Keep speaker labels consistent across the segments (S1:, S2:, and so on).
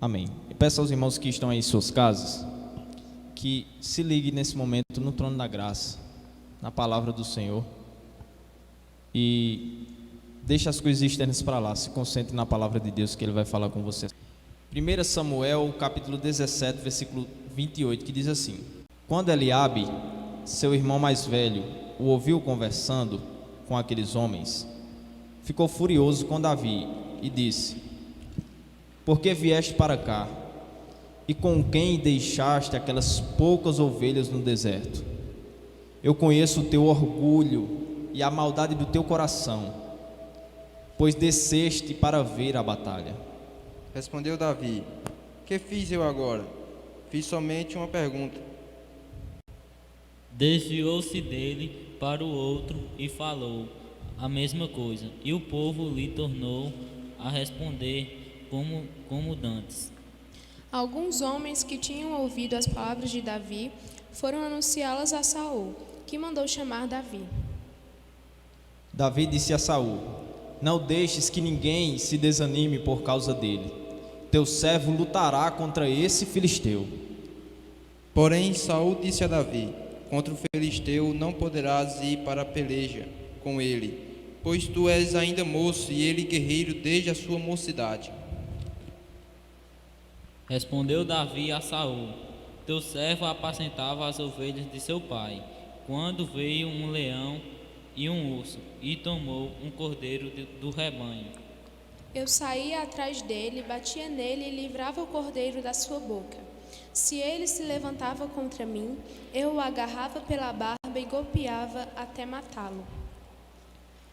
S1: Amém. Eu peço aos irmãos que estão aí em suas casas que se liguem nesse momento no trono da graça, na palavra do Senhor, e deixe as coisas externas para lá, se concentre na palavra de Deus que Ele vai falar com você. 1 Samuel, capítulo 17, versículo 28, que diz assim: Quando Eliabe, seu irmão mais velho, o ouviu conversando com aqueles homens, ficou furioso com Davi e disse: Por que vieste para cá? E com quem deixaste aquelas poucas ovelhas no deserto? Eu conheço o teu orgulho e a maldade do teu coração, pois desceste para ver a batalha.
S2: Respondeu Davi: Que fiz eu agora? Fiz somente uma pergunta.
S3: Desviou-se dele para o outro e falou a mesma coisa, e o povo lhe tornou a responder como dantes.
S4: Alguns homens que tinham ouvido as palavras de Davi foram anunciá-las a Saul, que mandou chamar Davi.
S1: Davi disse a Saul: Não deixes que ninguém se desanime por causa dele. Teu servo lutará contra esse filisteu.
S2: Porém Saul disse a Davi: Contra o filisteu não poderás ir para a peleja com ele, pois tu és ainda moço e ele guerreiro desde a sua mocidade.
S3: Respondeu Davi a Saul: Teu servo apacentava as ovelhas de seu pai, quando veio um leão e um urso, e tomou um cordeiro do rebanho.
S4: Eu saía atrás dele, batia nele e livrava o cordeiro da sua boca. Se ele se levantava contra mim, eu o agarrava pela barba e golpeava até matá-lo.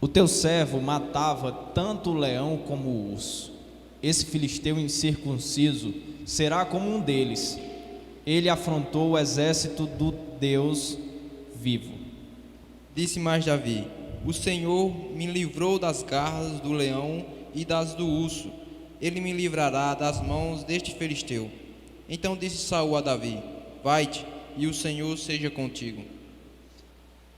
S1: O teu servo matava tanto o leão como o urso. Esse filisteu incircunciso será como um deles. Ele afrontou o exército do Deus vivo.
S2: Disse mais Davi: O Senhor me livrou das garras do leão e das do urso. Ele me livrará das mãos deste filisteu. Então disse Saul a Davi: Vai-te, e o Senhor seja contigo.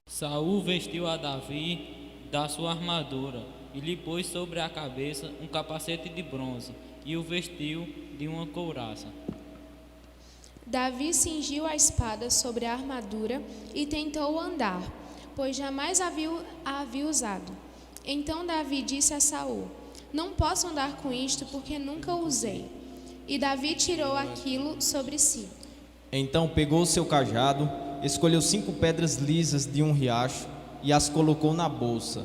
S3: Saul vestiu a Davi da sua armadura e lhe pôs sobre a cabeça um capacete de bronze e o vestiu de uma couraça.
S4: Davi cingiu a espada sobre a armadura e tentou andar, pois jamais a havia usado. Então Davi disse a Saul: Não posso andar com isto porque nunca o usei. E Davi tirou aquilo sobre si.
S1: Então pegou o seu cajado, escolheu 5 pedras lisas de um riacho e as colocou na bolsa,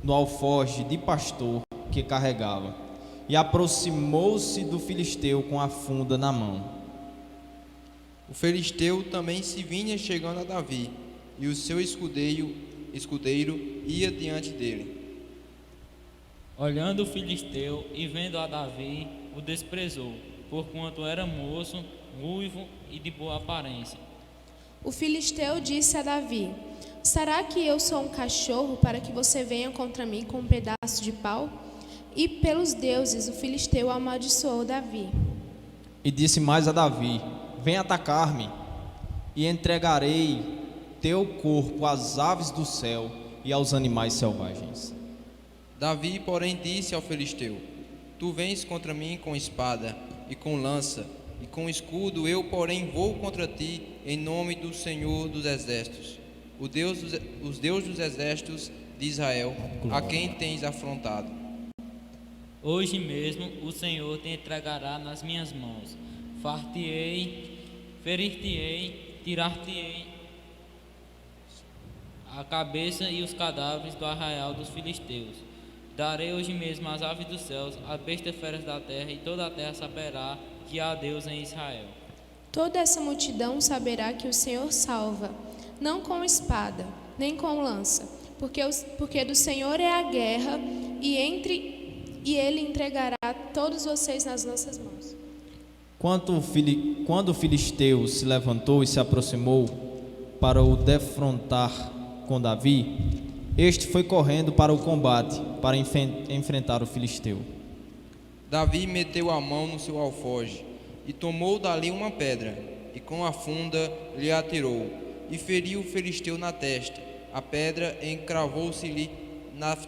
S1: no alforje de pastor que carregava, e aproximou-se do filisteu com a funda na mão.
S2: O filisteu também se vinha chegando a Davi, e o seu escudeiro ia diante dele.
S3: Olhando o filisteu e vendo a Davi, o desprezou, porquanto era moço, ruivo e de boa aparência.
S4: O filisteu disse a Davi: Será que eu sou um cachorro para que você venha contra mim com um pedaço de pau? E pelos deuses o filisteu amaldiçoou Davi.
S1: E disse mais a Davi: Vem atacar-me, e entregarei teu corpo às aves do céu e aos animais selvagens.
S2: Davi, porém, disse ao filisteu: Tu vens contra mim com espada e com lança e com escudo, eu, porém, vou contra ti em nome do Senhor dos exércitos, os Deus dos exércitos de Israel, a quem tens afrontado.
S3: Hoje mesmo o Senhor te entregará nas minhas mãos. Far-te-ei, ferir-te-ei, tirar-te-ei a cabeça e os cadáveres do arraial dos filisteus. Darei hoje mesmo às aves dos céus, às bestas feras da terra, e toda a terra saberá que há Deus em Israel.
S4: Toda essa multidão saberá que o Senhor salva, não com espada, nem com lança, porque do Senhor é a guerra, e ele entregará todos vocês nas nossas mãos.
S1: Quando o filisteu se levantou e se aproximou para o defrontar com Davi, este foi correndo para o combate, para enfrentar o filisteu.
S2: Davi meteu a mão no seu alforje e tomou dali uma pedra, e com a funda lhe atirou, e feriu o filisteu na testa. A pedra encravou-se-lhe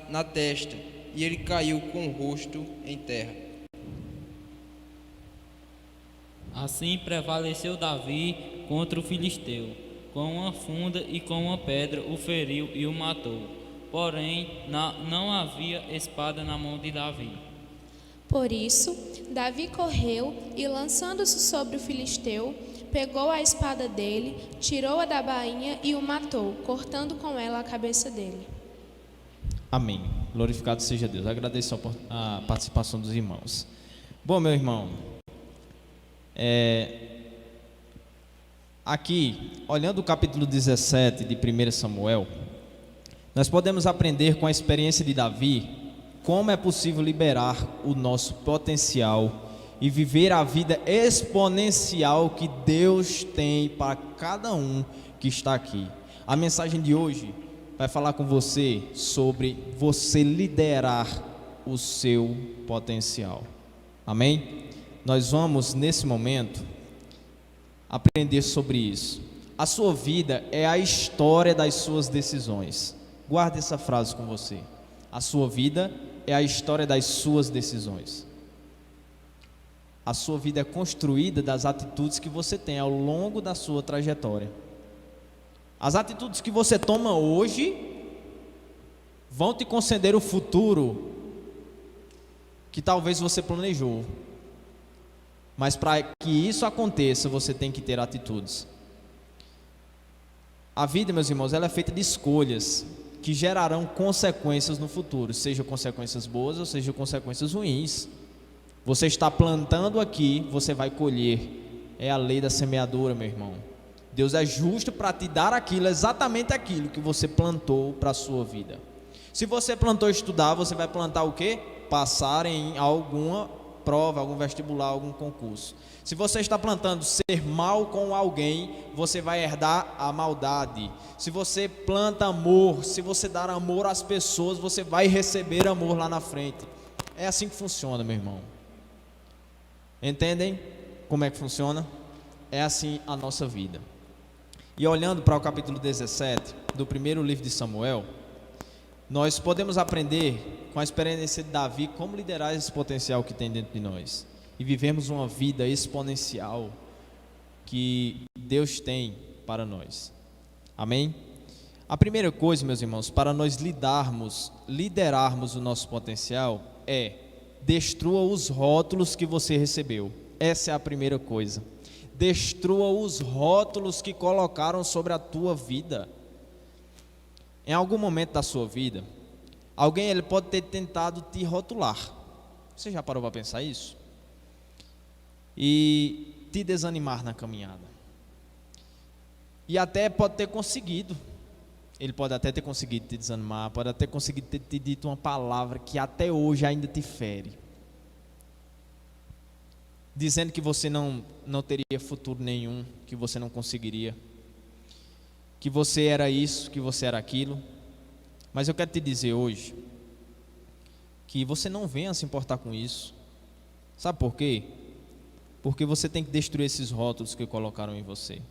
S2: na testa, e ele caiu com o rosto em terra.
S3: Assim prevaleceu Davi contra o filisteu. Com uma funda e com uma pedra o feriu e o matou. Porém, não havia espada na mão de Davi.
S4: Por isso, Davi correu e, lançando-se sobre o filisteu, pegou a espada dele, tirou-a da bainha e o matou, cortando com ela a cabeça dele.
S1: Amém. Glorificado seja Deus. Agradeço a participação dos irmãos. Bom, meu irmão, aqui, olhando o capítulo 17 de 1 Samuel, nós podemos aprender com a experiência de Davi como é possível liberar o nosso potencial e viver a vida exponencial que Deus tem para cada um que está aqui. A mensagem de hoje vai falar com você sobre você liderar o seu potencial. Amém? Nós vamos, nesse momento, aprender sobre isso. A sua vida é a história das suas decisões. Guarde essa frase com você. A sua vida é a história das suas decisões. A sua vida é construída das atitudes que você tem ao longo da sua trajetória. As atitudes que você toma hoje vão te conceder o futuro que talvez você planejou. Mas para que isso aconteça, você tem que ter atitudes. A vida, meus irmãos, ela é feita de escolhas que gerarão consequências no futuro, seja consequências boas ou seja consequências ruins. Você está plantando aqui, você vai colher. É a lei da semeadura, meu irmão. Deus é justo para te dar aquilo, exatamente aquilo que você plantou para a sua vida. Se você plantou estudar, você vai plantar o quê? Passar em alguma prova, algum vestibular, algum concurso. Se você está plantando ser mal com alguém, você vai herdar a maldade. Se você planta amor, se você dar amor às pessoas, você vai receber amor lá na frente. É assim que funciona, meu irmão. Entendem como é que funciona? É assim a nossa vida. E olhando para o capítulo 17 do primeiro livro de Samuel, nós podemos aprender com a experiência de Davi como liderar esse potencial que tem dentro de nós e vivemos uma vida exponencial que Deus tem para nós. Amém? A primeira coisa, meus irmãos, para nós liderarmos o nosso potencial é: destrua os rótulos que você recebeu. Essa é a primeira coisa. Destrua os rótulos que colocaram sobre a tua vida. Em algum momento da sua vida, alguém ele pode ter tentado te rotular. Você já parou para pensar isso? E te desanimar na caminhada. E até pode ter conseguido. Ele pode até ter conseguido te desanimar, pode até conseguido ter te dito uma palavra que até hoje ainda te fere, dizendo que você não teria futuro nenhum, que você não conseguiria, que você era isso, que você era aquilo. Mas eu quero te dizer hoje que você não venha se importar com isso. Sabe por quê? Porque você tem que destruir esses rótulos que colocaram em você.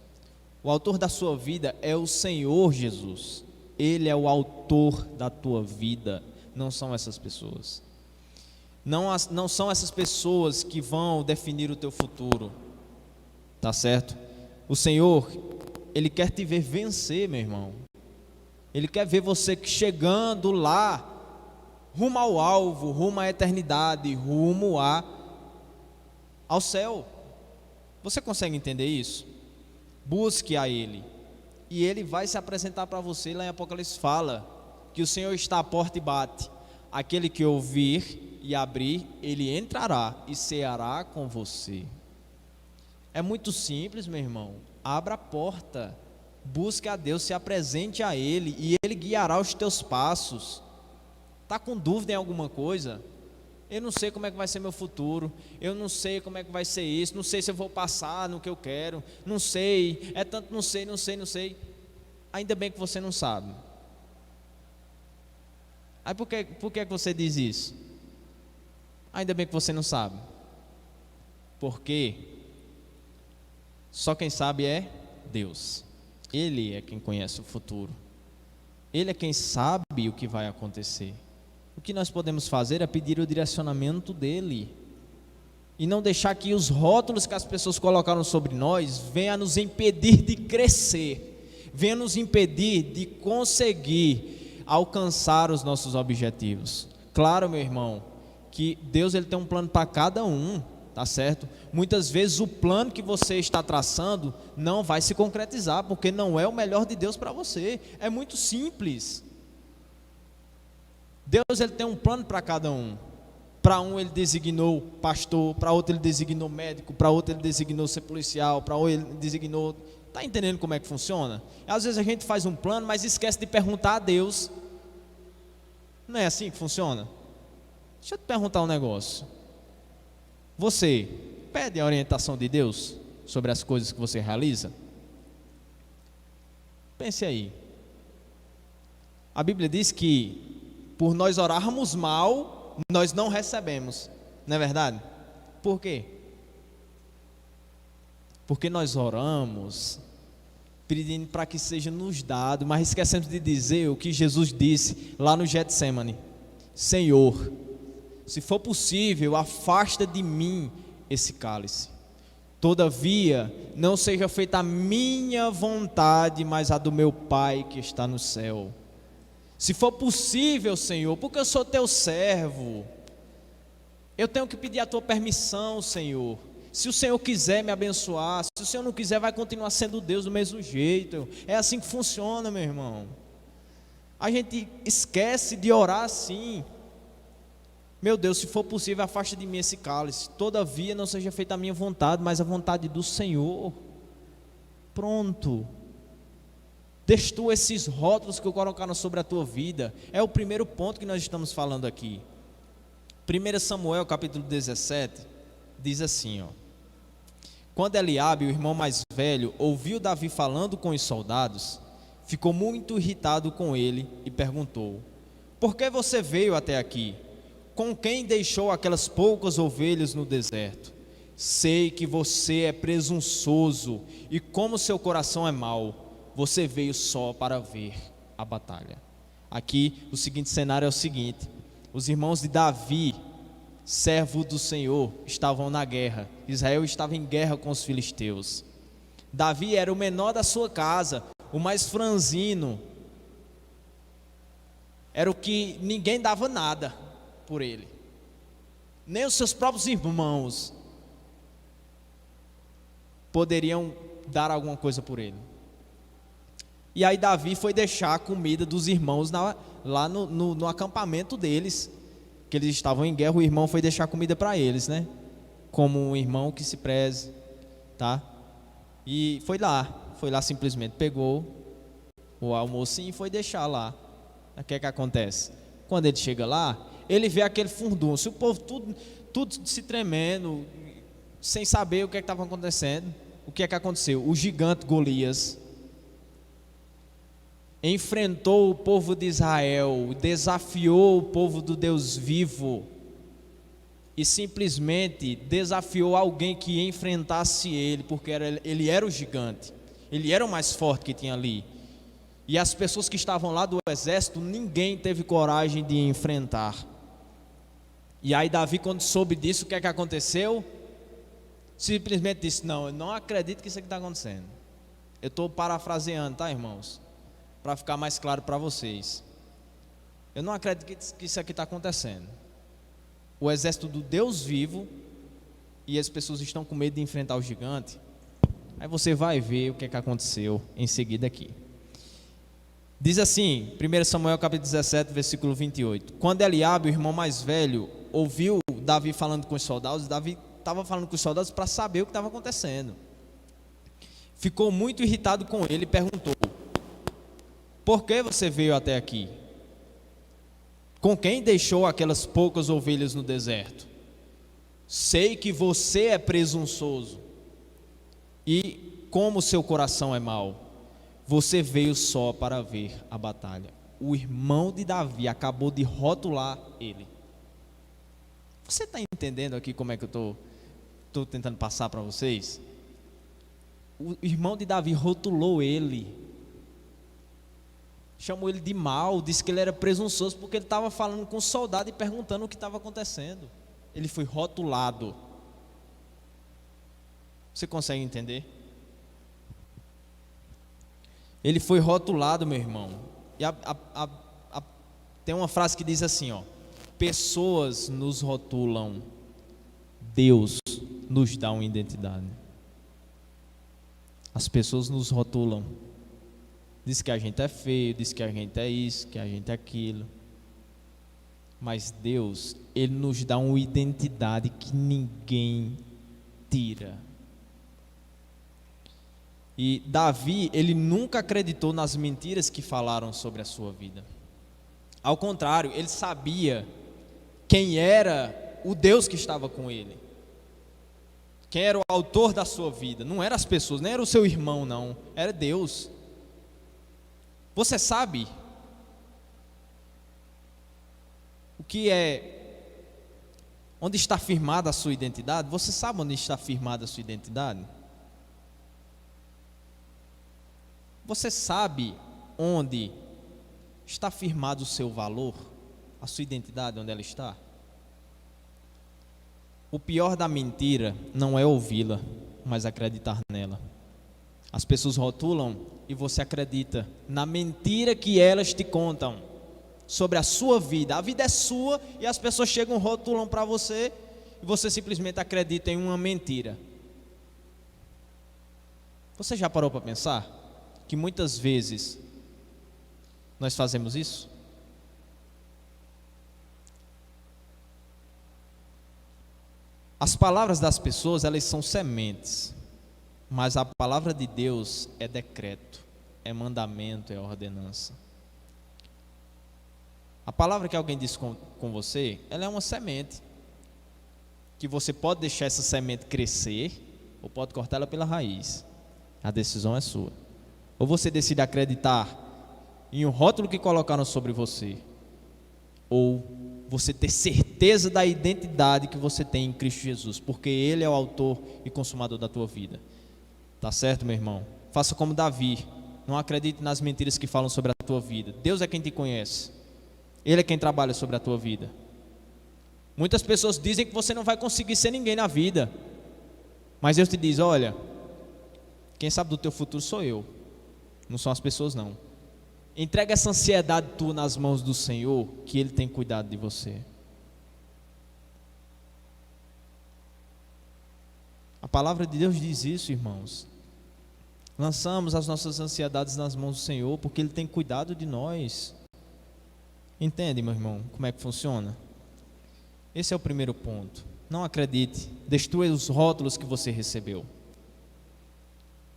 S1: O autor da sua vida é o Senhor Jesus. Ele é o autor da tua vida, não são essas pessoas. Não são essas pessoas que vão definir o teu futuro. Tá certo? O Senhor, Ele quer te ver vencer, meu irmão. Ele quer ver você chegando lá, rumo ao alvo, rumo à eternidade, rumo ao céu. Você consegue entender isso? Busque a Ele, e Ele vai se apresentar para você. Lá em Apocalipse fala que o Senhor está à porta e bate. Aquele que ouvir e abrir, Ele entrará e ceará com você. É muito simples, meu irmão. Abra a porta, busque a Deus, se apresente a Ele, e Ele guiará os teus passos. Está com dúvida em alguma coisa? Eu não sei como é que vai ser meu futuro, eu não sei como é que vai ser isso, não sei se eu vou passar no que eu quero, não sei, é tanto não sei. Ainda bem que você não sabe. Aí por que você diz isso? Ainda bem que você não sabe. Porque só quem sabe é Deus. Ele é quem conhece o futuro. Ele é quem sabe o que vai acontecer. O que nós podemos fazer é pedir o direcionamento dele. e não deixar que os rótulos que as pessoas colocaram sobre nós venham a nos impedir de crescer, venham nos impedir de conseguir alcançar os nossos objetivos. Claro, meu irmão, que Deus ele tem um plano para cada um, tá certo? Muitas vezes o plano que você está traçando não vai se concretizar, porque não é o melhor de Deus para você. É muito simples. Deus ele tem um plano para cada um. Para um ele designou pastor, para outro ele designou médico, para outro ele designou ser policial, para outro ele designou... Está entendendo como é que funciona? Às vezes a gente faz um plano, mas esquece de perguntar a Deus. Não é assim que funciona? Deixa eu te perguntar um negócio. Você pede a orientação de Deus sobre as coisas que você realiza? Pense aí. A Bíblia diz que por nós orarmos mal, nós não recebemos, não é verdade? Por quê? Porque nós oramos pedindo para que seja nos dado, mas esquecemos de dizer o que Jesus disse lá no Getsemane: Senhor, se for possível, afasta de mim esse cálice. Todavia, não seja feita a minha vontade, mas a do meu Pai que está no céu. Se for possível, Senhor, porque eu sou teu servo, eu tenho que pedir a tua permissão, Senhor. Se o Senhor quiser me abençoar, se o Senhor não quiser, vai continuar sendo Deus do mesmo jeito. É assim que funciona, meu irmão. A gente esquece de orar assim. Meu Deus, se for possível, afasta de mim esse cálice. Todavia, não seja feita a minha vontade, mas a vontade do Senhor. Pronto. Destrua esses rótulos que colocaram sobre a tua vida. É o primeiro ponto que nós estamos falando aqui. 1 Samuel capítulo 17 diz assim, ó: quando Eliabe, o irmão mais velho, ouviu Davi falando com os soldados, ficou muito irritado com ele e perguntou: por que você veio até aqui? Com quem deixou aquelas poucas ovelhas no deserto? Sei que você é presunçoso e como seu coração é mau, você veio só para ver a batalha. Aqui o seguinte cenário é o seguinte: os irmãos de Davi, servo do Senhor, estavam na guerra. Israel estava em guerra com os filisteus. Davi era o menor da sua casa, o mais franzino, era o que ninguém dava nada por ele, nem os seus próprios irmãos poderiam dar alguma coisa por ele. E aí Davi foi deixar a comida dos irmãos lá no acampamento deles, que eles estavam em guerra. O irmão foi deixar comida para eles, né? Como um irmão que se preze, tá? E foi lá simplesmente, pegou o almocinho e foi deixar lá. O que é que acontece? Quando ele chega lá, ele vê aquele furdúncio, o povo tudo se tremendo, sem saber o que é que estava acontecendo. O que é que aconteceu? O gigante Golias enfrentou o povo de Israel, desafiou o povo do Deus vivo e simplesmente desafiou alguém que enfrentasse ele, porque ele era o gigante, ele era o mais forte que tinha ali. E as pessoas que estavam lá do exército, ninguém teve coragem de enfrentar. E aí Davi, quando soube disso, o que é que aconteceu? Simplesmente disse: não, eu não acredito que isso aqui está acontecendo. Eu estou parafraseando, tá, irmãos? Para ficar mais claro para vocês. Eu não acredito que isso aqui está acontecendo. O exército do Deus vivo, e as pessoas estão com medo de enfrentar o gigante. Aí você vai ver o que é que aconteceu em seguida aqui. Diz assim, 1 Samuel capítulo 17, versículo 28. Quando Eliabe, o irmão mais velho, ouviu Davi falando com os soldados, Davi estava falando com os soldados para saber o que estava acontecendo. Ficou muito irritado com ele e perguntou: por que você veio até aqui? Com quem deixou aquelas poucas ovelhas no deserto? Sei que você é presunçoso e como seu coração é mau, você veio só para ver a batalha. O irmão de Davi acabou de rotular ele. Você está entendendo aqui como é que eu estou tentando passar para vocês? O irmão de Davi rotulou ele, chamou ele de mal, disse que ele era presunçoso porque ele estava falando com o soldado e perguntando o que estava acontecendo. Ele foi rotulado. Você consegue entender? Ele foi rotulado, meu irmão. E tem uma frase que diz assim, ó: pessoas nos rotulam, Deus nos dá uma identidade. As pessoas nos rotulam. Diz que a gente é feio, diz que a gente é isso, que a gente é aquilo. Mas Deus, Ele nos dá uma identidade que ninguém tira. E Davi, ele nunca acreditou nas mentiras que falaram sobre a sua vida. Ao contrário, ele sabia quem era o Deus que estava com ele. Quem era o autor da sua vida. Não eram as pessoas, nem era o seu irmão, não. Era Deus. Você sabe o que é, onde está firmada a sua identidade? Você sabe onde está firmada a sua identidade? Você sabe onde está firmado o seu valor, a sua identidade, onde ela está? O pior da mentira não é ouvi-la, mas acreditar nela. As pessoas rotulam e você acredita na mentira que elas te contam sobre a sua vida. A vida é sua e as pessoas chegam, rotulam para você e você simplesmente acredita em uma mentira. Você já parou para pensar que muitas vezes nós fazemos isso? As palavras das pessoas, elas são sementes, mas a palavra de Deus é decreto, é mandamento, é ordenança. A palavra que alguém diz com você, ela é uma semente, que você pode deixar essa semente crescer, ou pode cortar ela pela raiz. A decisão é sua. Ou você decide acreditar em um rótulo que colocaram sobre você, ou você ter certeza da identidade que você tem em Cristo Jesus, porque Ele é o autor e consumador da tua vida. Tá certo, meu irmão? Faça como Davi, não acredite nas mentiras que falam sobre a tua vida. Deus é quem te conhece, Ele é quem trabalha sobre a tua vida. Muitas pessoas dizem que você não vai conseguir ser ninguém na vida, mas Deus te diz: olha, quem sabe do teu futuro sou eu, não são as pessoas não. Entrega essa ansiedade tua nas mãos do Senhor, que Ele tem cuidado de você. A palavra de Deus diz isso, irmãos. Lançamos as nossas ansiedades nas mãos do Senhor, porque Ele tem cuidado de nós. Entende, meu irmão, como é que funciona? Esse é o primeiro ponto. Não acredite, destrua os rótulos que você recebeu.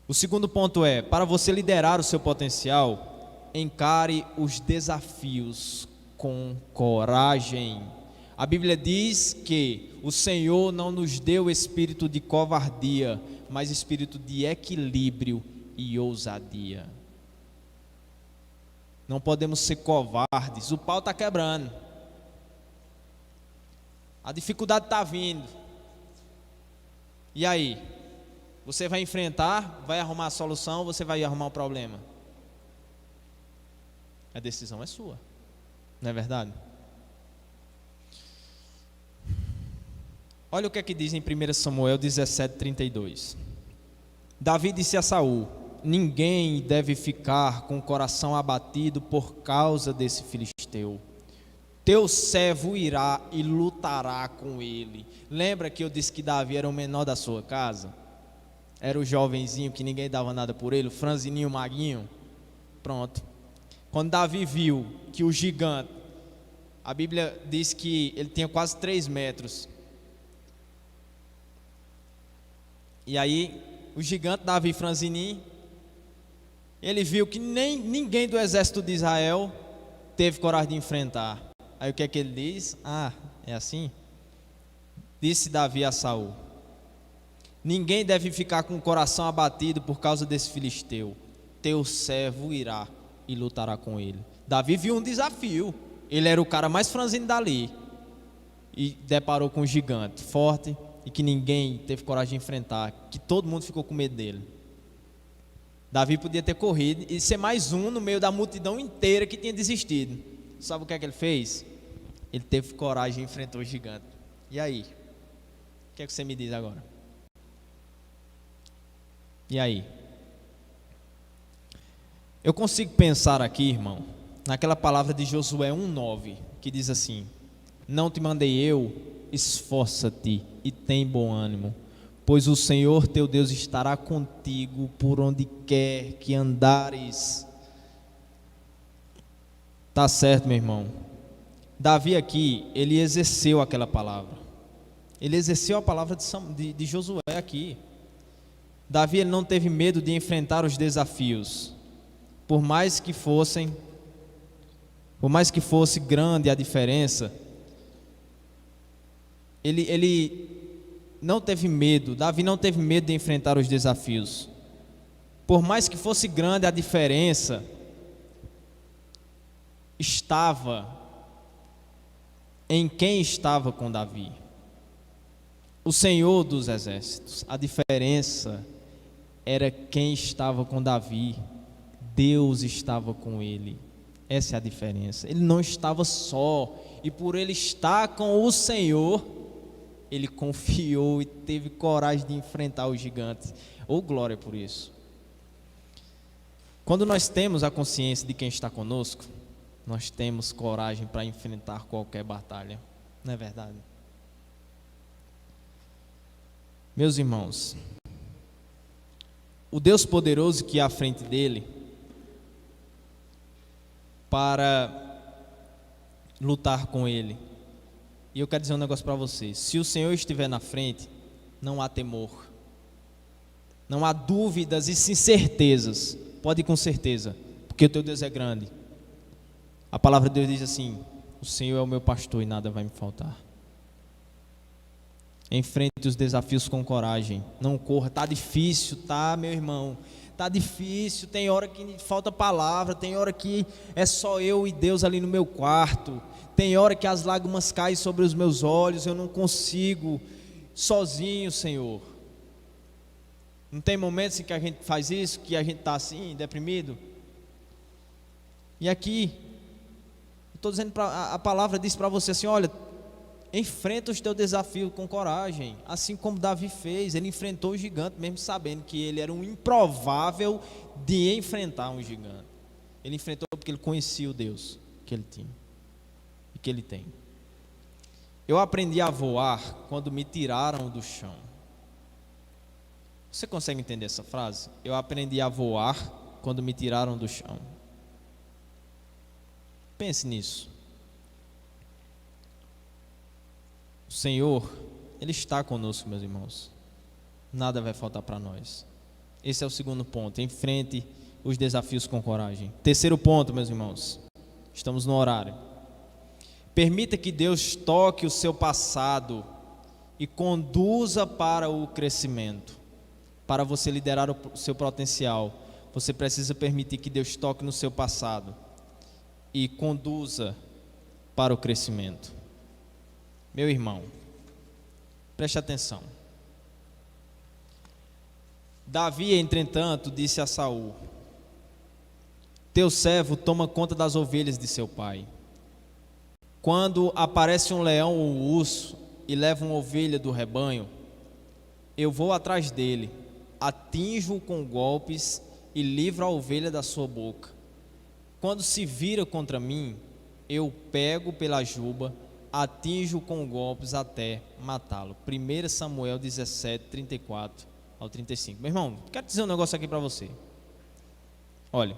S1: O segundo ponto é: para você liderar o seu potencial, encare os desafios com coragem. A Bíblia diz que o Senhor não nos deu espírito de covardia, mas espírito de equilíbrio e ousadia. Não podemos ser covardes. O pau está quebrando, a dificuldade está vindo. E aí? Você vai enfrentar, vai arrumar a solução, ou você vai arrumar o problema? A decisão é sua, não é verdade? Olha o que é que diz em 1 Samuel 17:32. Davi disse a Saul: ninguém deve ficar com o coração abatido por causa desse filisteu. Teu servo irá e lutará com ele. Lembra que eu disse que Davi era o menor da sua casa? Era o jovenzinho que ninguém dava nada por ele, o franzininho maguinho. Pronto. Quando Davi viu que o gigante, a Bíblia diz que ele tinha quase 3 metros. E aí, o gigante Davi franzininho, ele viu que nem ninguém do exército de Israel teve coragem de enfrentar. Aí o que é que ele diz? Ah, é assim? Disse Davi a Saul: ninguém deve ficar com o coração abatido por causa desse filisteu. Teu servo irá e lutará com ele. Davi viu um desafio. Ele era o cara mais franzino dali e deparou com um gigante forte e que ninguém teve coragem de enfrentar, que todo mundo ficou com medo dele. Davi podia ter corrido e ser mais um no meio da multidão inteira que tinha desistido. Sabe o que é que ele fez? Ele teve coragem e enfrentou o gigante. E aí? O que é que você me diz agora? E aí? Eu consigo pensar aqui, irmão, naquela palavra de Josué 1:9, que diz assim: não te mandei eu, esforça-te e tem bom ânimo, pois o Senhor teu Deus estará contigo por onde quer que andares. Tá certo, meu irmão. Davi aqui, ele exerceu aquela palavra. Ele exerceu a palavra de Josué aqui. Davi, ele não teve medo de enfrentar os desafios, por mais que fosse grande a diferença. Ele não teve medo. Davi não teve medo de enfrentar os desafios, por mais que fosse grande a diferença. Estava em quem estava com Davi: o Senhor dos exércitos. A diferença era quem estava com Davi. Deus estava com ele. Essa é a diferença. Ele não estava só, e por ele estar com o Senhor, ele confiou e teve coragem de enfrentar os gigantes. Oh, glória por isso. Quando nós temos a consciência de quem está conosco, nós temos coragem para enfrentar qualquer batalha. Não é verdade? Meus irmãos, o Deus poderoso que é à frente dele para lutar com ele. E eu quero dizer um negócio para vocês: se o Senhor estiver na frente, não há temor, não há dúvidas e sim certezas. Pode ir com certeza, porque o teu Deus é grande. A palavra de Deus diz assim: o Senhor é o meu pastor e nada vai me faltar. Enfrente os desafios com coragem. Não corra. Está difícil, tá, meu irmão? Está difícil. Tem hora que falta palavra. Tem hora que é só eu e Deus ali no meu quarto. Tem hora que as lágrimas caem sobre os meus olhos. Eu não consigo sozinho, Senhor. Não tem momentos em que a gente faz isso, que a gente está assim, deprimido? E aqui, estou dizendo, a palavra diz para você assim: olha, enfrenta os teus desafios com coragem, assim como Davi fez. Ele enfrentou o gigante, mesmo sabendo que ele era um improvável de enfrentar um gigante. Ele enfrentou porque ele conhecia o Deus que ele tinha e que ele tem. Eu aprendi a voar quando me tiraram do chão. Você consegue entender essa frase? Eu aprendi a voar quando me tiraram do chão. Pense nisso. O Senhor, Ele está conosco, meus irmãos. Nada vai faltar para nós. Esse é o segundo ponto. Enfrente os desafios com coragem. Terceiro ponto, meus irmãos. Estamos no horário. Permita que Deus toque o seu passado e conduza para o crescimento. Para você liderar o seu potencial, você precisa permitir que Deus toque no seu passado e conduza para o crescimento. Meu irmão, preste atenção. Davi, entretanto, disse a Saul: teu servo toma conta das ovelhas de seu pai. Quando aparece um leão ou um urso e leva uma ovelha do rebanho, eu vou atrás dele, atinjo-o com golpes e livro a ovelha da sua boca. Quando se vira contra mim, eu pego pela juba, atinjo-o com golpes até matá-lo. 1 Samuel 17, 34 ao 35. Meu irmão, quero dizer um negócio aqui para você. Olha,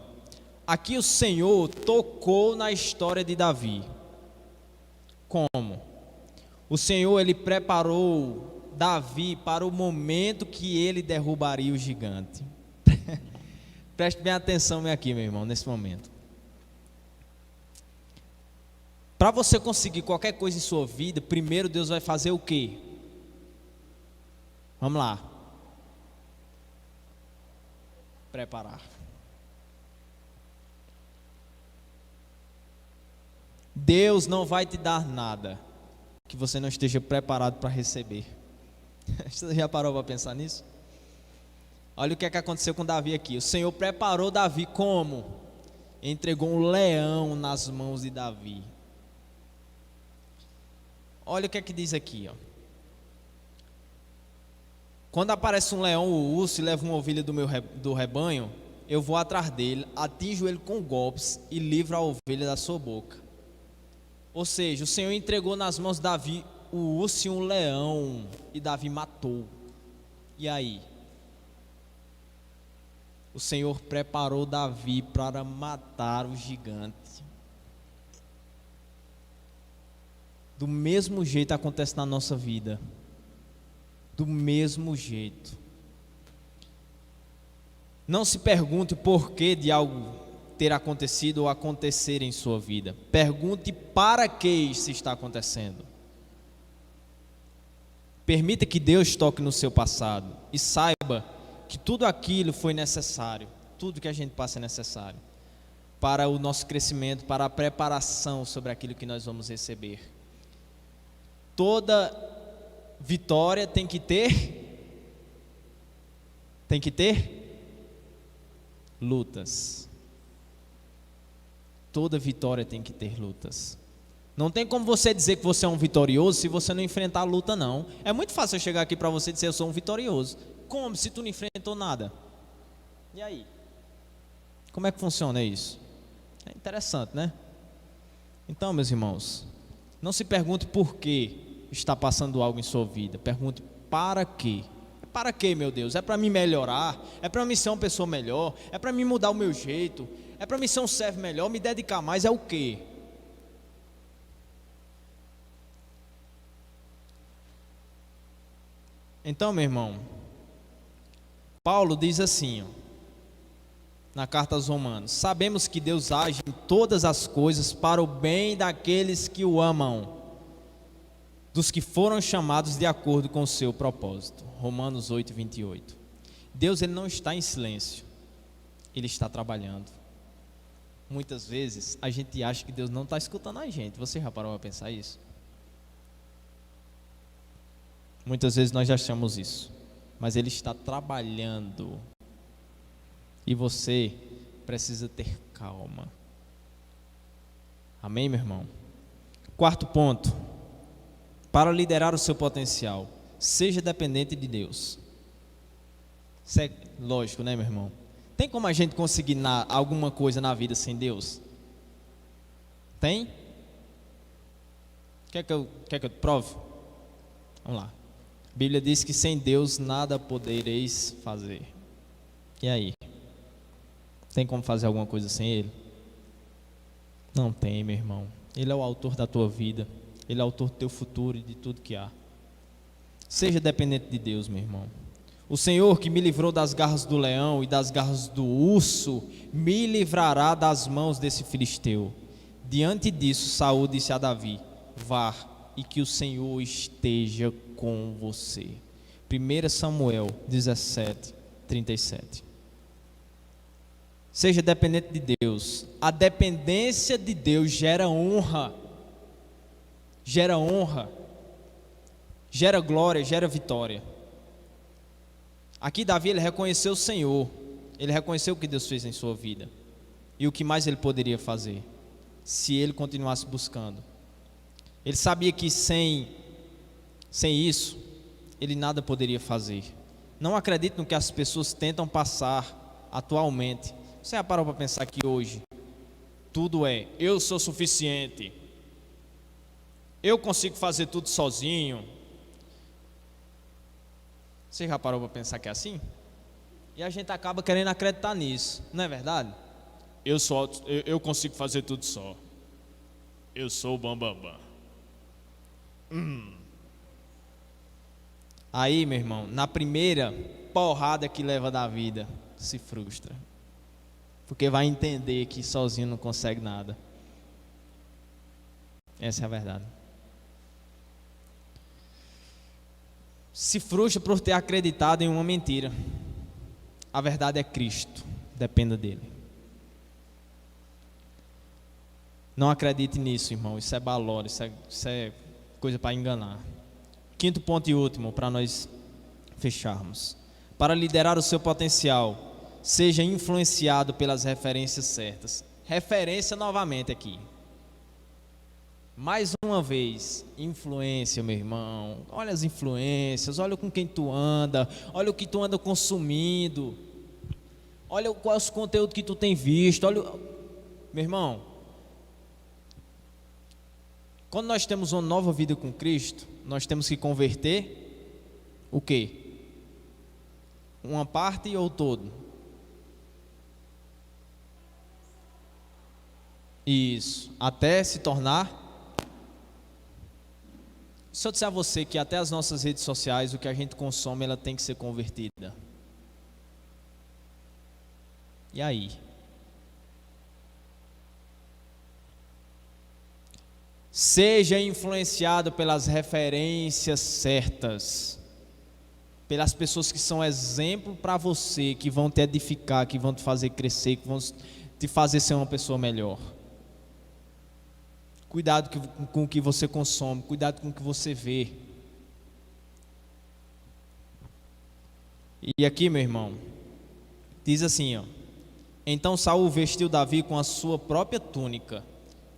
S1: aqui o Senhor tocou na história de Davi. Como? O Senhor, Ele preparou Davi para o momento que ele derrubaria o gigante. Preste bem atenção aqui, meu irmão, nesse momento. Para você conseguir qualquer coisa em sua vida, primeiro Deus vai fazer o quê? Vamos lá. Preparar. Deus não vai te dar nada que você não esteja preparado para receber. Você já parou para pensar nisso? Olha o que é que aconteceu com Davi aqui. O Senhor preparou Davi como? Entregou um leão nas mãos de Davi. Olha o que é que diz aqui, ó. Quando aparece um leão ou urso e leva uma ovelha do rebanho, eu vou atrás dele, atinjo ele com golpes e livro a ovelha da sua boca. Ou seja, o Senhor entregou nas mãos de Davi o urso e um leão, e Davi matou. E aí? O Senhor preparou Davi para matar o gigante. Do mesmo jeito acontece na nossa vida. Do mesmo jeito. Não se pergunte o porquê de algo ter acontecido ou acontecer em sua vida. Pergunte para que isso está acontecendo. Permita que Deus toque no seu passado e saiba que tudo aquilo foi necessário. Tudo que a gente passa é necessário para o nosso crescimento, para a preparação sobre aquilo que nós vamos receber. Toda vitória tem que ter lutas. Toda vitória tem que ter lutas. Não tem como você dizer que você é um vitorioso se você não enfrentar a luta, não. É muito fácil eu chegar aqui para você e dizer eu sou um vitorioso. Como? Se tu não enfrentou nada. E aí? Como é que funciona isso? É interessante, né? Então, meus irmãos, não se pergunte por que está passando algo em sua vida. Pergunte para quê. Para quê, meu Deus? É para me melhorar? É para mim ser uma pessoa melhor? É para mim mudar o meu jeito? É para mim ser um servo melhor? Me dedicar mais? É o quê? Então, meu irmão, Paulo diz assim, na carta aos Romanos: sabemos que Deus age em todas as coisas para o bem daqueles que o amam, dos que foram chamados de acordo com o seu propósito. Romanos 8, 28. Deus, ele não está em silêncio, ele está trabalhando. Muitas vezes a gente acha que Deus não está escutando a gente. Você já parou para pensar isso? Muitas vezes nós já achamos isso, mas ele está trabalhando. E você precisa ter calma. Amém, meu irmão? Quarto ponto: para liderar o seu potencial, seja dependente de Deus. Isso é lógico, né, meu irmão? Tem como a gente conseguir alguma coisa na vida sem Deus? Tem? Quer que eu te prove? Vamos lá. A Bíblia diz que sem Deus nada podereis fazer. E aí? Tem como fazer alguma coisa sem Ele? Não tem, meu irmão. Ele é o autor da tua vida. Ele é o autor do teu futuro e de tudo que há. Seja dependente de Deus, meu irmão. O Senhor que me livrou das garras do leão e das garras do urso, me livrará das mãos desse filisteu. Diante disso, Saul disse a Davi: vá, e que o Senhor esteja com você. 1 Samuel 17, 37. Seja dependente de Deus. A dependência de Deus gera honra. Gera honra. Gera glória, gera vitória. Aqui Davi, ele reconheceu o Senhor. Ele reconheceu o que Deus fez em sua vida. E o que mais ele poderia fazer, se ele continuasse buscando. Ele sabia que sem isso, ele nada poderia fazer. Não acredite no que as pessoas tentam passar atualmente. Você já parou para pensar que hoje tudo é: eu sou suficiente, eu consigo fazer tudo sozinho. Você já parou para pensar que é assim? E a gente acaba querendo acreditar nisso, não é verdade? Eu consigo fazer tudo só. Eu sou o bambambam. Aí, meu irmão, na primeira porrada que leva da vida, se frustra. Porque vai entender que sozinho não consegue nada. Essa é a verdade. Se frustra por ter acreditado em uma mentira. A verdade é Cristo. Dependa dele. Não acredite nisso, irmão. Isso é balório. Isso é coisa para enganar. Quinto ponto e último, para nós fecharmos. Para liderar o seu potencial, seja influenciado pelas referências certas. Referência novamente aqui. Mais uma vez, influência, meu irmão. Olha as influências, olha com quem tu anda, olha o que tu anda consumindo. Olha quais os conteúdos que tu tem visto. Olha, meu irmão, quando nós temos uma nova vida com Cristo, nós temos que converter o quê? Uma parte ou todo? Isso, até se tornar. Se eu disser a você que até as nossas redes sociais, o que a gente consome, ela tem que ser convertida. E aí? Seja influenciado pelas referências certas, pelas pessoas que são exemplo para você, que vão te edificar, que vão te fazer crescer, que vão te fazer ser uma pessoa melhor. Cuidado com o que você consome, cuidado com o que você vê. E aqui, meu irmão, diz assim, ó: então Saul vestiu Davi com a sua própria túnica,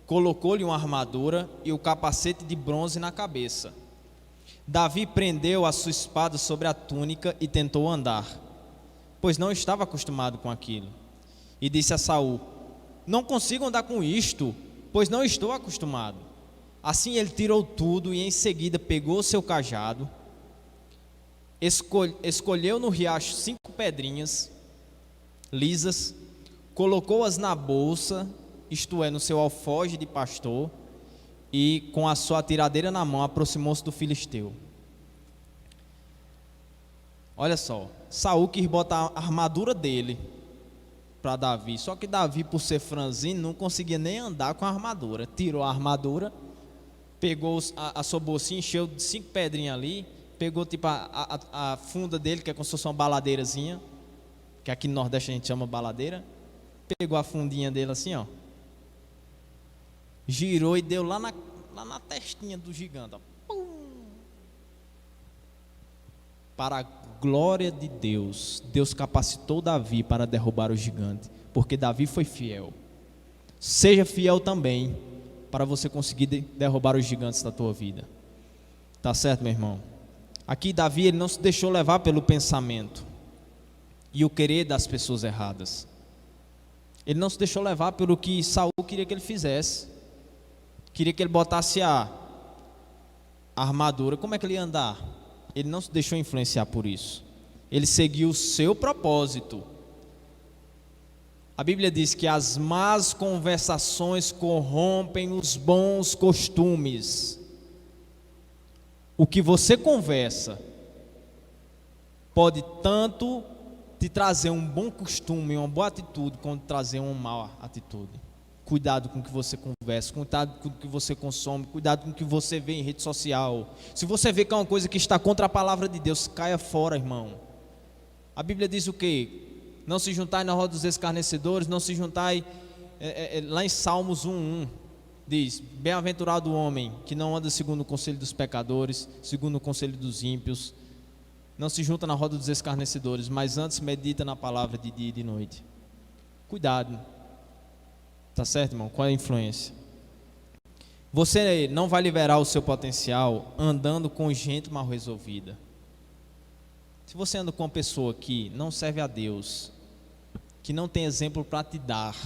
S1: colocou-lhe uma armadura e o capacete de bronze na cabeça. Davi prendeu a sua espada sobre a túnica e tentou andar, pois não estava acostumado com aquilo. E disse a Saul: não consigo andar com isto, pois não estou acostumado. Assim ele tirou tudo e em seguida pegou seu cajado, escolheu no riacho 5 pedrinhas lisas, colocou-as na bolsa, isto é, no seu alforje de pastor, e com a sua tiradeira na mão aproximou-se do filisteu. Olha só, Saul quis botar a armadura dele para Davi, só que Davi, por ser franzino, não conseguia nem andar com a armadura. Tirou a armadura, pegou a sua bolsinha, encheu de 5 pedrinhas ali, pegou tipo a funda dele, que é como se fosse uma baladeirazinha, que aqui no Nordeste a gente chama baladeira. Pegou a fundinha dele assim, ó, girou e deu lá na testinha do gigante, ó. Pum! Para a glória de Deus, Deus capacitou Davi para derrubar o gigante, porque Davi foi fiel. Seja fiel também, para você conseguir derrubar os gigantes da tua vida. Tá certo, meu irmão? Aqui Davi, ele não se deixou levar pelo pensamento e o querer das pessoas erradas. Ele não se deixou levar pelo que Saul queria que ele fizesse. Queria que ele botasse a armadura. Como é que ele ia andar? Ele não se deixou influenciar por isso. Ele seguiu o seu propósito. A Bíblia diz que as más conversações corrompem os bons costumes. O que você conversa pode tanto te trazer um bom costume, uma boa atitude, quanto trazer uma má atitude. Cuidado com o que você conversa, cuidado com o que você consome, cuidado com o que você vê em rede social. Se você vê que é uma coisa que está contra a palavra de Deus, caia fora, irmão. A Bíblia diz o quê? Não se juntai na roda dos escarnecedores, não se juntai, lá em Salmos 1:1, diz: bem-aventurado o homem que não anda segundo o conselho dos pecadores, segundo o conselho dos ímpios, não se junta na roda dos escarnecedores, mas antes medita na palavra de dia e de noite. Cuidado. Tá certo, irmão? Qual é a influência? Você não vai liberar o seu potencial andando com gente mal resolvida. Se você anda com uma pessoa que não serve a Deus, que não tem exemplo para te dar,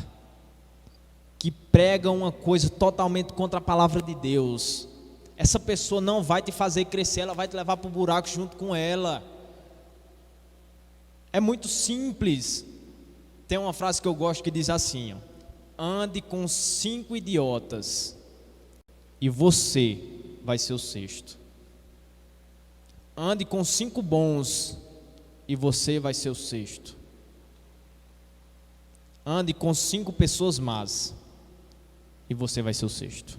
S1: que prega uma coisa totalmente contra a palavra de Deus, essa pessoa não vai te fazer crescer, ela vai te levar para o buraco junto com ela. É muito simples. Tem uma frase que eu gosto que diz assim, ó: ande com 5 idiotas e você vai ser o 6º. Ande com 5 bons e você vai ser o 6º. Ande com 5 pessoas más e você vai ser o 6º.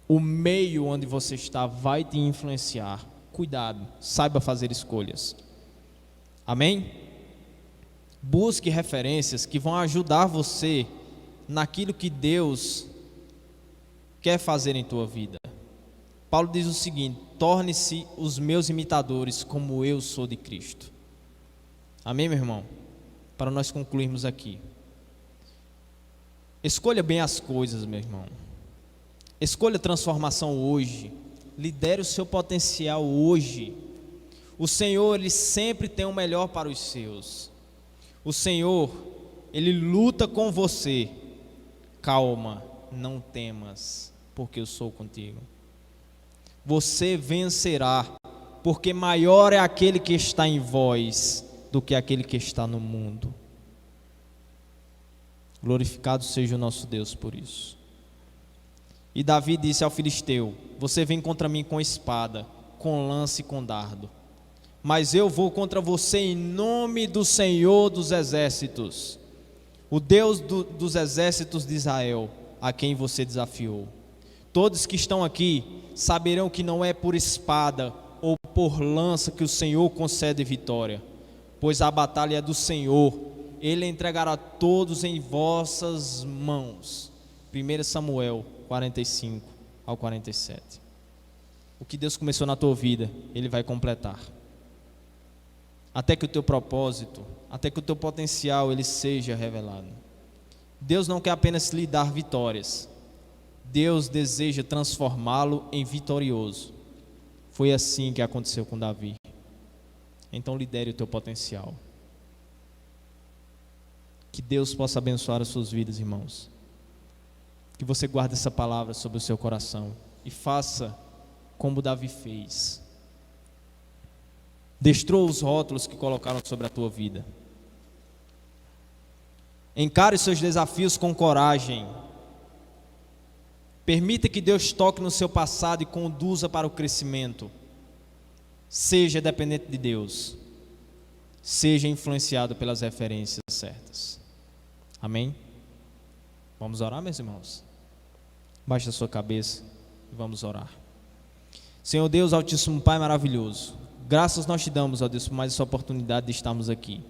S1: O meio onde você está vai te influenciar. Cuidado, saiba fazer escolhas. Amém? Busque referências que vão ajudar você naquilo que Deus quer fazer em tua vida. Paulo diz o seguinte: torne-se os meus imitadores como eu sou de Cristo. Amém, meu irmão? Para nós concluirmos aqui, escolha bem as coisas, meu irmão. Escolha transformação hoje. Lidere o seu potencial hoje. O Senhor, Ele sempre tem o melhor para os seus. O Senhor, Ele luta com você. Calma, não temas, porque eu sou contigo. Você vencerá, porque maior é aquele que está em vós do que aquele que está no mundo. Glorificado seja o nosso Deus por isso. E Davi disse ao filisteu: você vem contra mim com espada, com lança e com dardo, mas eu vou contra você em nome do Senhor dos exércitos, o Deus dos exércitos de Israel, a quem você desafiou. Todos que estão aqui saberão que não é por espada ou por lança que o Senhor concede vitória, pois a batalha é do Senhor. Ele entregará todos em vossas mãos. 1 Samuel 45 ao 47. O que Deus começou na tua vida, Ele vai completar. Até que o teu propósito, até que o teu potencial, ele seja revelado. Deus não quer apenas lhe dar vitórias. Deus deseja transformá-lo em vitorioso. Foi assim que aconteceu com Davi. Então lidere o teu potencial. Que Deus possa abençoar as suas vidas, irmãos. Que você guarde essa palavra sobre o seu coração e faça como Davi fez. Destrua os rótulos que colocaram sobre a tua vida. Encare os seus desafios com coragem. Permita que Deus toque no seu passado e conduza para o crescimento. Seja dependente de Deus. Seja influenciado pelas referências certas. Amém? Vamos orar, meus irmãos? Baixe a sua cabeça e vamos orar. Senhor Deus, Altíssimo Pai maravilhoso, graças nós te damos, ó Deus, por mais essa oportunidade de estarmos aqui.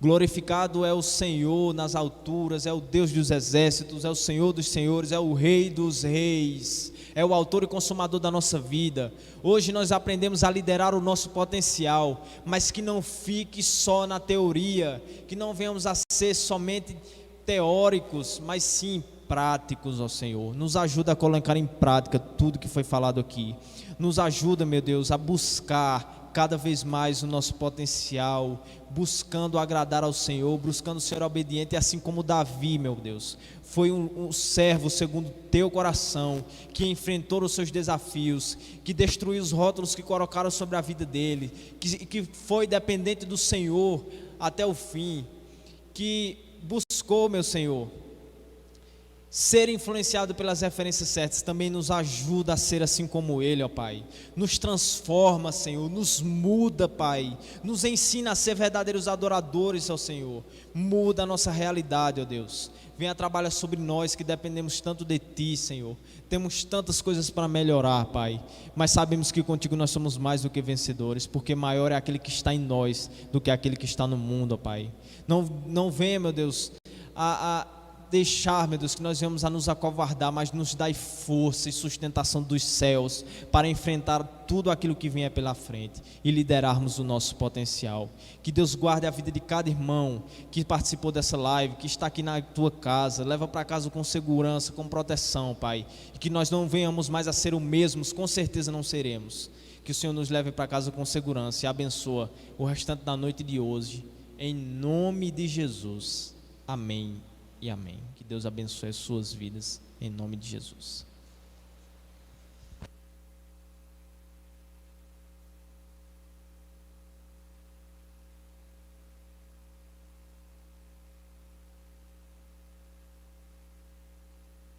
S1: Glorificado é o Senhor nas alturas, é o Deus dos exércitos, é o Senhor dos senhores, é o Rei dos reis, é o autor e consumador da nossa vida. Hoje nós aprendemos a liderar o nosso potencial, mas que não fique só na teoria, que não venhamos a ser somente teóricos, mas sim práticos, ó Senhor. Nos ajuda a colocar em prática tudo que foi falado aqui. Nos ajuda, meu Deus, a buscar cada vez mais o nosso potencial, buscando agradar ao Senhor, buscando ser obediente, assim como Davi, meu Deus, foi um servo segundo teu coração, que enfrentou os seus desafios, que destruiu os rótulos que colocaram sobre a vida dele, que foi dependente do Senhor até o fim, que buscou, meu Senhor, ser influenciado pelas referências certas. Também nos ajuda a ser assim como Ele, ó Pai. Nos transforma, Senhor, nos muda, Pai. Nos ensina a ser verdadeiros adoradores, ó Senhor. Muda a nossa realidade, ó Deus. Venha trabalhar sobre nós que dependemos tanto de Ti, Senhor. Temos tantas coisas para melhorar, Pai. Mas sabemos que contigo nós somos mais do que vencedores, porque maior é aquele que está em nós do que aquele que está no mundo, ó Pai. Não venha, meu Deus, a deixar, meu Deus, que nós venhamos a nos acovardar, mas nos dai força e sustentação dos céus para enfrentar tudo aquilo que vier pela frente e liderarmos o nosso potencial. Que Deus guarde a vida de cada irmão que participou dessa live, que está aqui na tua casa, leva para casa com segurança, com proteção, Pai, e que nós não venhamos mais a ser o mesmos, com certeza não seremos. Que o Senhor nos leve para casa com segurança e abençoa o restante da noite de hoje, em nome de Jesus. Amém e amém. Que Deus abençoe as suas vidas, em nome de Jesus.